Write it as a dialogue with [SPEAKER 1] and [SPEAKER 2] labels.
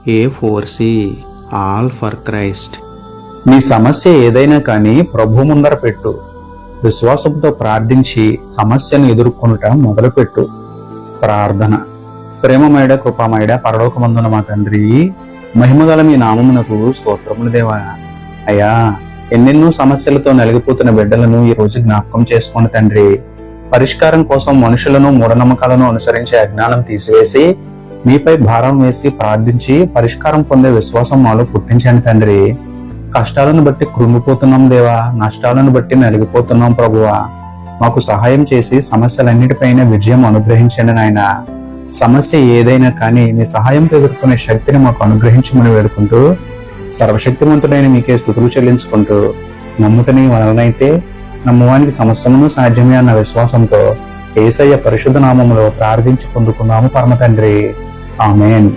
[SPEAKER 1] A4C all for Christ.
[SPEAKER 2] నీ సమస్య ఏదైనా కానీ ప్రభు ముందర పెట్టు. విశ్వాసంతో ప్రార్థించి సమస్యను ఎదుర్కొనుట మొదలుపెట్టు. ప్రార్థన. ప్రేమమయుడ కృపామయుడ పరలోకమందున మా తండ్రి, మహిమగల మీ నామమునకు స్తోత్రములు దేవా. అయ్యా, ఎన్నెన్నో సమస్యలతో నలిగిపోతున్న బిడ్డలను ఈ రోజు జ్ఞాపకం చేసుకోండి తండ్రి. పరిష్కారం కోసం మనుషులను మూఢనమ్మకాలను అనుసరించే అజ్ఞానం తీసివేసి మీపై భారం వేసి ప్రార్థించి పరిష్కారం పొందే విశ్వాసం మాలో పుట్టించండి తండ్రి. కష్టాలను బట్టి కృంగిపోతున్నాం దేవా, నష్టాలను బట్టి నలిగిపోతున్నాం ప్రభువా. మాకు సహాయం చేసి సమస్యలన్నిటిపైన విజయం అనుగ్రహించండి నాయన. సమస్య ఏదైనా కానీ మీ సహాయంతో ఎదుర్కొనే శక్తిని మాకు అనుగ్రహించమని వేడుకుంటూ, సర్వశక్తివంతుడైన మీకే స్తుతులు చెల్లించుకుంటూ, నమ్ముతని వలనైతే నమ్మువానికి సమస్తమును సాధ్యమే అన్న విశ్వాసంతో యేసయ్య పరిశుద్ధ నామములో ప్రార్థించి పొందుకున్నాము పరమ తండ్రి. ఆమేన్.